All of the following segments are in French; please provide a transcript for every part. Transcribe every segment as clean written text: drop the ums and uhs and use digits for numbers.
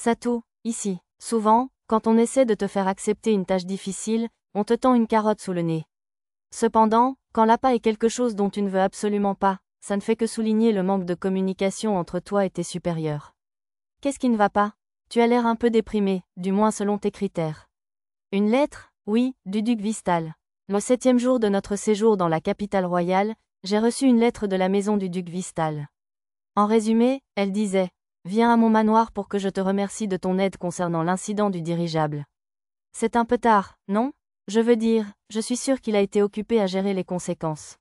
Satou, ici. Souvent, quand on essaie de te faire accepter une tâche difficile, on te tend une carotte sous le nez. Cependant, quand l'appât est quelque chose dont tu ne veux absolument pas, ça ne fait que souligner le manque de communication entre toi et tes supérieurs. Qu'est-ce qui ne va pas? Tu as l'air un peu déprimé, du moins selon tes critères. Une lettre? Oui, du duc Vistal. Le 7e jour de notre séjour dans la capitale royale, j'ai reçu une lettre de la maison du duc Vistal. En résumé, elle disait: viens à mon manoir pour que je te remercie de ton aide concernant l'incident du dirigeable. C'est un peu tard, non? Je veux dire, je suis sûre qu'il a été occupé à gérer les conséquences.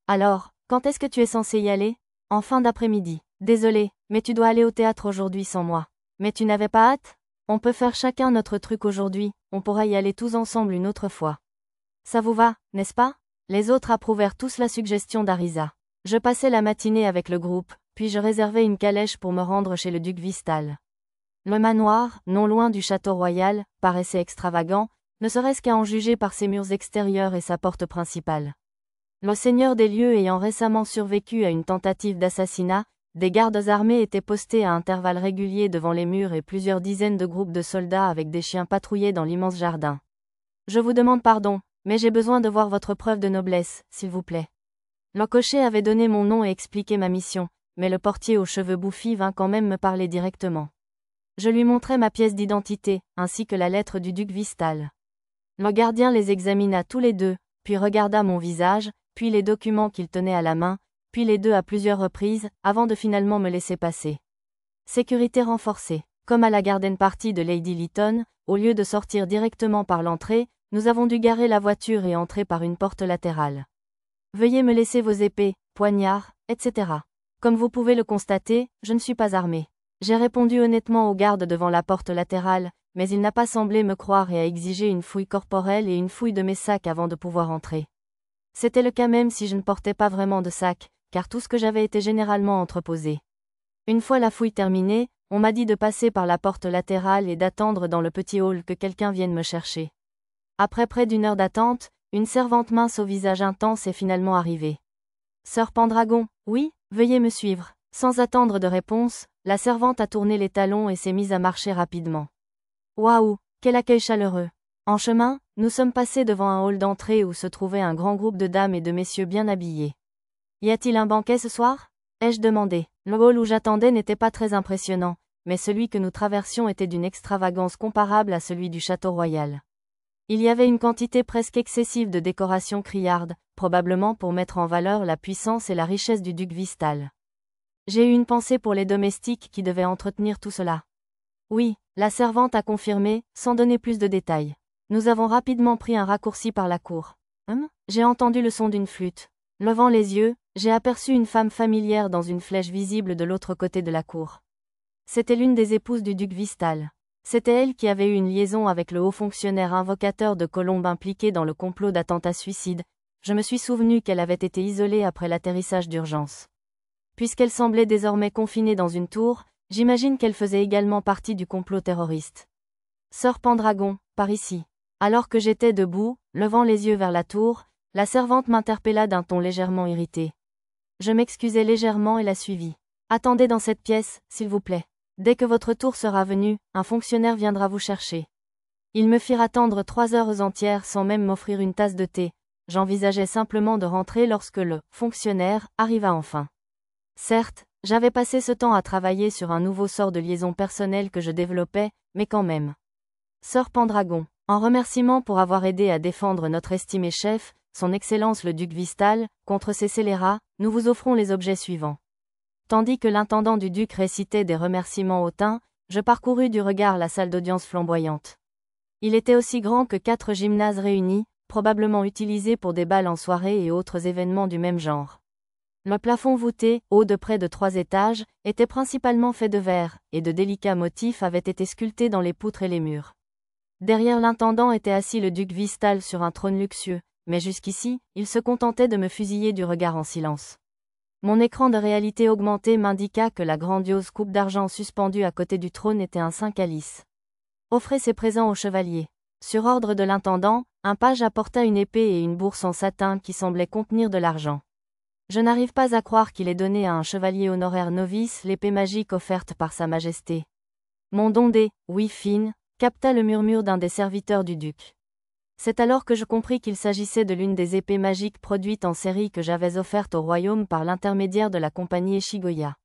Alors, quand est-ce que tu es censé y aller? En fin d'après-midi. Désolé, mais tu dois aller au théâtre aujourd'hui sans moi. Mais tu n'avais pas hâte? On peut faire chacun notre truc aujourd'hui, on pourra y aller tous ensemble une autre fois. Ça vous va, n'est-ce pas? Les autres approuvèrent tous la suggestion d'Arisa. Je passais la matinée avec le groupe, puis je réservais une calèche pour me rendre chez le duc Vistal. Le manoir, non loin du château royal, paraissait extravagant, ne serait-ce qu'à en juger par ses murs extérieurs et sa porte principale. Le seigneur des lieux ayant récemment survécu à une tentative d'assassinat, des gardes armés étaient postés à intervalles réguliers devant les murs et plusieurs dizaines de groupes de soldats avec des chiens patrouillaient dans l'immense jardin. Je vous demande pardon, mais j'ai besoin de voir votre preuve de noblesse, s'il vous plaît. Le cocher avait donné mon nom et expliqué ma mission, mais le portier aux cheveux bouffis vint quand même me parler directement. Je lui montrai ma pièce d'identité, ainsi que la lettre du duc Vistal. Le gardien les examina tous les deux, puis regarda mon visage, puis les documents qu'il tenait à la main, puis les deux à plusieurs reprises, avant de finalement me laisser passer. Sécurité renforcée. Comme à la garden party de Lady Lytton, au lieu de sortir directement par l'entrée, nous avons dû garer la voiture et entrer par une porte latérale. Veuillez me laisser vos épées, poignards, etc. Comme vous pouvez le constater, je ne suis pas armé. J'ai répondu honnêtement au garde devant la porte latérale, mais il n'a pas semblé me croire et a exigé une fouille corporelle et une fouille de mes sacs avant de pouvoir entrer. C'était le cas même si je ne portais pas vraiment de sac, car tout ce que j'avais était généralement entreposé. Une fois la fouille terminée, on m'a dit de passer par la porte latérale et d'attendre dans le petit hall que quelqu'un vienne me chercher. Après près d'une heure d'attente, une servante mince au visage intense est finalement arrivée. Sœur Pendragon, oui, veuillez me suivre. Sans attendre de réponse, la servante a tourné les talons et s'est mise à marcher rapidement. Waouh, quel accueil chaleureux. En chemin, nous sommes passés devant un hall d'entrée où se trouvait un grand groupe de dames et de messieurs bien habillés. Y a-t-il un banquet ce soir? Ai-je demandé. Le hall où j'attendais n'était pas très impressionnant, mais celui que nous traversions était d'une extravagance comparable à celui du château royal. Il y avait une quantité presque excessive de décorations criardes, probablement pour mettre en valeur la puissance et la richesse du duc Vistal. J'ai eu une pensée pour les domestiques qui devaient entretenir tout cela. Oui, la servante a confirmé, sans donner plus de détails. Nous avons rapidement pris un raccourci par la cour. J'ai entendu le son d'une flûte. Levant les yeux, j'ai aperçu une femme familière dans une flèche visible de l'autre côté de la cour. C'était l'une des épouses du duc Vistal. C'était elle qui avait eu une liaison avec le haut fonctionnaire invocateur de Colombe impliqué dans le complot d'attentat-suicide. Je me suis souvenu qu'elle avait été isolée après l'atterrissage d'urgence. Puisqu'elle semblait désormais confinée dans une tour, j'imagine qu'elle faisait également partie du complot terroriste. Sœur Pendragon, par ici. Alors que j'étais debout, levant les yeux vers la tour, la servante m'interpella d'un ton légèrement irrité. Je m'excusai légèrement et la suivis. Attendez dans cette pièce, s'il vous plaît. Dès que votre tour sera venu, un fonctionnaire viendra vous chercher. Ils me firent attendre 3 heures entières sans même m'offrir une tasse de thé. J'envisageais simplement de rentrer lorsque le fonctionnaire arriva enfin. Certes, j'avais passé ce temps à travailler sur un nouveau sort de liaison personnelle que je développais, mais quand même. Sœur Pendragon, en remerciement pour avoir aidé à défendre notre estimé chef, son Excellence le duc Vistal, contre ces scélérats, nous vous offrons les objets suivants. Tandis que l'intendant du duc récitait des remerciements hautains, je parcourus du regard la salle d'audience flamboyante. Il était aussi grand que 4 gymnases réunis, probablement utilisés pour des bals en soirée et autres événements du même genre. Le plafond voûté, haut de près de 3 étages, était principalement fait de verre, et de délicats motifs avaient été sculptés dans les poutres et les murs. Derrière l'intendant était assis le duc Vistal sur un trône luxueux, mais jusqu'ici, il se contentait de me fusiller du regard en silence. Mon écran de réalité augmentée m'indiqua que la grandiose coupe d'argent suspendue à côté du trône était un saint calice. Offrez ces présents au chevalier. Sur ordre de l'intendant, un page apporta une épée et une bourse en satin qui semblait contenir de l'argent. Je n'arrive pas à croire qu'il ait donné à un chevalier honoraire novice l'épée magique offerte par Sa Majesté. Mondondé, oui fine, capta le murmure d'un des serviteurs du duc. C'est alors que je compris qu'il s'agissait de l'une des épées magiques produites en série que j'avais offerte au royaume par l'intermédiaire de la compagnie Eshigoya.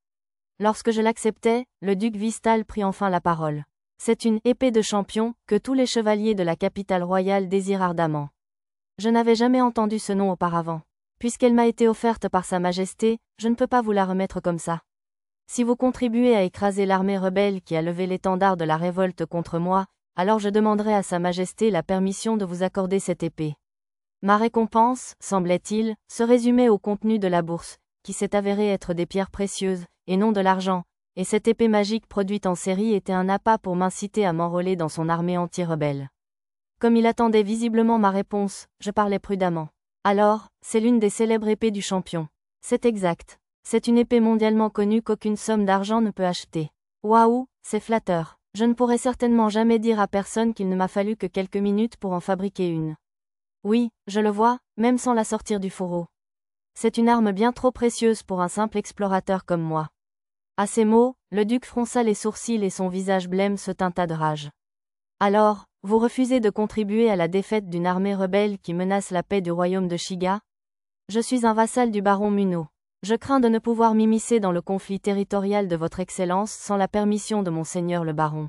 Lorsque je l'acceptais, le duc Vistal prit enfin la parole. C'est une épée de champion que tous les chevaliers de la capitale royale désirent ardemment. Je n'avais jamais entendu ce nom auparavant. Puisqu'elle m'a été offerte par Sa Majesté, je ne peux pas vous la remettre comme ça. Si vous contribuez à écraser l'armée rebelle qui a levé l'étendard de la révolte contre moi, alors je demanderai à Sa Majesté la permission de vous accorder cette épée. Ma récompense, semblait-il, se résumait au contenu de la bourse, qui s'est avérée être des pierres précieuses, et non de l'argent, et cette épée magique produite en série était un appât pour m'inciter à m'enrôler dans son armée anti-rebelle. Comme il attendait visiblement ma réponse, je parlais prudemment. Alors, c'est l'une des célèbres épées du champion. C'est exact. C'est une épée mondialement connue qu'aucune somme d'argent ne peut acheter. Waouh, c'est flatteur. Je ne pourrai certainement jamais dire à personne qu'il ne m'a fallu que quelques minutes pour en fabriquer une. Oui, je le vois, même sans la sortir du fourreau. C'est une arme bien trop précieuse pour un simple explorateur comme moi. À ces mots, le duc fronça les sourcils et son visage blême se teinta de rage. Alors, vous refusez de contribuer à la défaite d'une armée rebelle qui menace la paix du royaume de Shiga? Je suis un vassal du baron Muno. Je crains de ne pouvoir m'immiscer dans le conflit territorial de votre Excellence sans la permission de mon seigneur le baron.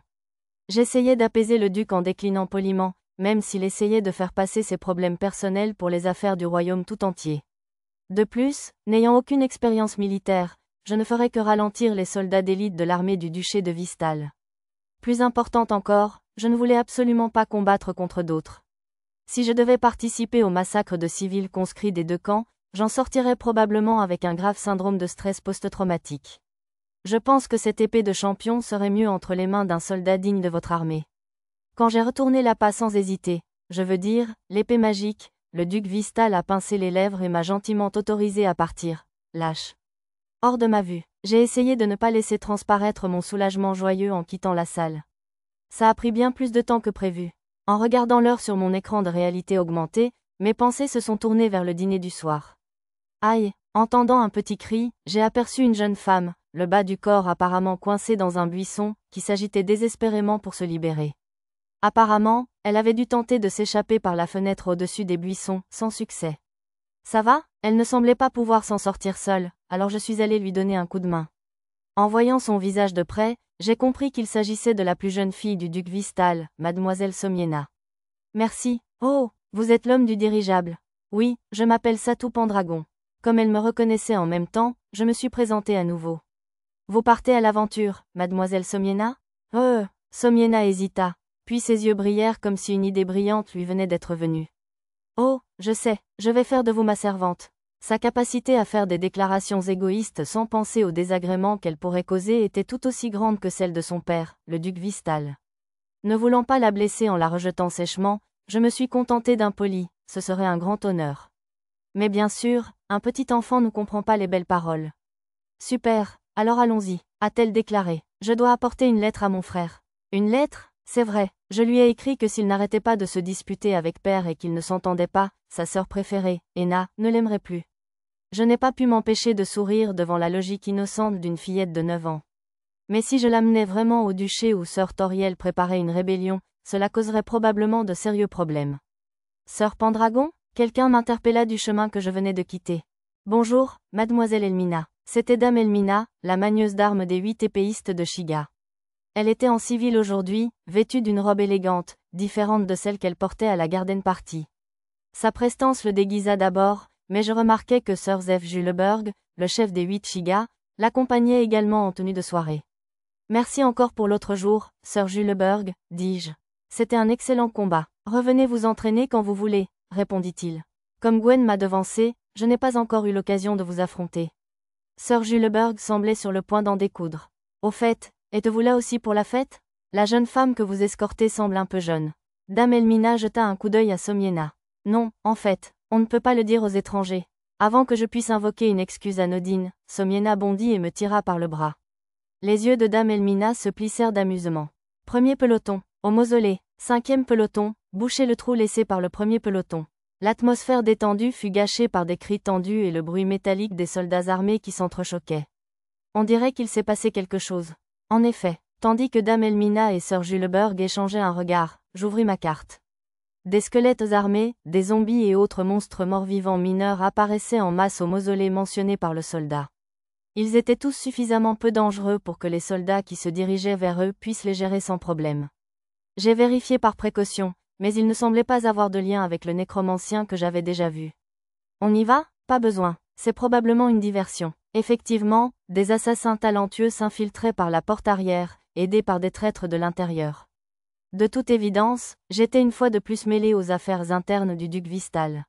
J'essayais d'apaiser le duc en déclinant poliment, même s'il essayait de faire passer ses problèmes personnels pour les affaires du royaume tout entier. De plus, n'ayant aucune expérience militaire, je ne ferais que ralentir les soldats d'élite de l'armée du duché de Vistal. Plus important encore, je ne voulais absolument pas combattre contre d'autres. Si je devais participer au massacre de civils conscrits des deux camps, j'en sortirais probablement avec un grave syndrome de stress post-traumatique. Je pense que cette épée de champion serait mieux entre les mains d'un soldat digne de votre armée. Quand j'ai retourné l'appât sans hésiter, je veux dire, l'épée magique, le duc Vistal a pincé les lèvres et m'a gentiment autorisé à partir, lâche. Hors de ma vue, j'ai essayé de ne pas laisser transparaître mon soulagement joyeux en quittant la salle. Ça a pris bien plus de temps que prévu. En regardant l'heure sur mon écran de réalité augmentée, mes pensées se sont tournées vers le dîner du soir. Aïe, entendant un petit cri, j'ai aperçu une jeune femme, le bas du corps apparemment coincé dans un buisson, qui s'agitait désespérément pour se libérer. Apparemment, elle avait dû tenter de s'échapper par la fenêtre au-dessus des buissons, sans succès. Ça va? Elle ne semblait pas pouvoir s'en sortir seule, alors je suis allée lui donner un coup de main. En voyant son visage de près, j'ai compris qu'il s'agissait de la plus jeune fille du duc Vistal, mademoiselle Somiena. Merci. Oh, vous êtes l'homme du dirigeable. Oui, je m'appelle Satou Pendragon. Comme elle me reconnaissait en même temps, je me suis présentée à nouveau. Vous partez à l'aventure, mademoiselle Somiena? Somiena hésita, puis ses yeux brillèrent comme si une idée brillante lui venait d'être venue. Oh, je sais, je vais faire de vous ma servante. Sa capacité à faire des déclarations égoïstes sans penser aux désagréments qu'elle pourrait causer était tout aussi grande que celle de son père, le duc Vistal. Ne voulant pas la blesser en la rejetant sèchement, je me suis contentée d'un poli, ce serait un grand honneur. Mais bien sûr, un petit enfant ne comprend pas les belles paroles. Super, alors allons-y, a-t-elle déclaré. Je dois apporter une lettre à mon frère. Une lettre? C'est vrai, je lui ai écrit que s'il n'arrêtait pas de se disputer avec père et qu'il ne s'entendait pas, sa sœur préférée, Ena, ne l'aimerait plus. Je n'ai pas pu m'empêcher de sourire devant la logique innocente d'une fillette de 9 ans. Mais si je l'amenais vraiment au duché où sœur Toriel préparait une rébellion, cela causerait probablement de sérieux problèmes. Sœur Pendragon? Quelqu'un m'interpella du chemin que je venais de quitter. Bonjour, mademoiselle Elmina. C'était dame Elmina, la magneuse d'armes des 8 épéistes de Shiga. Elle était en civil aujourd'hui, vêtue d'une robe élégante, différente de celle qu'elle portait à la garden party. Sa prestance le déguisa d'abord, mais je remarquai que Sir Zeph Juleberg, le chef des 8 Shiga, l'accompagnait également en tenue de soirée. Merci encore pour l'autre jour, Sir Juleberg, dis-je. C'était un excellent combat. Revenez vous entraîner quand vous voulez, répondit-il. Comme Gwen m'a devancé, je n'ai pas encore eu l'occasion de vous affronter. Sir Juleberg semblait sur le point d'en découdre. Au fait, êtes-vous là aussi pour la fête? La jeune femme que vous escortez semble un peu jeune. Dame Elmina jeta un coup d'œil à Somiena. Non, en fait, on ne peut pas le dire aux étrangers. Avant que je puisse invoquer une excuse anodine, Somiena bondit et me tira par le bras. Les yeux de Dame Elmina se plissèrent d'amusement. Premier peloton, au mausolée. 5e peloton, bouchez le trou laissé par le premier peloton. L'atmosphère détendue fut gâchée par des cris tendus et le bruit métallique des soldats armés qui s'entrechoquaient. On dirait qu'il s'est passé quelque chose. En effet, Tandis que Dame Elmina et Sir Juleberg échangeaient un regard, j'ouvris ma carte. Des squelettes armés, des zombies et autres monstres morts-vivants mineurs apparaissaient en masse au mausolée mentionné par le soldat. Ils étaient tous suffisamment peu dangereux pour que les soldats qui se dirigeaient vers eux puissent les gérer sans problème. J'ai vérifié par précaution, mais ils ne semblaient pas avoir de lien avec le nécromancien que j'avais déjà vu. On y va? Pas besoin. C'est probablement une diversion. Effectivement, des assassins talentueux s'infiltraient par la porte arrière, aidés par des traîtres de l'intérieur. De toute évidence, j'étais une fois de plus mêlé aux affaires internes du duc Vistal.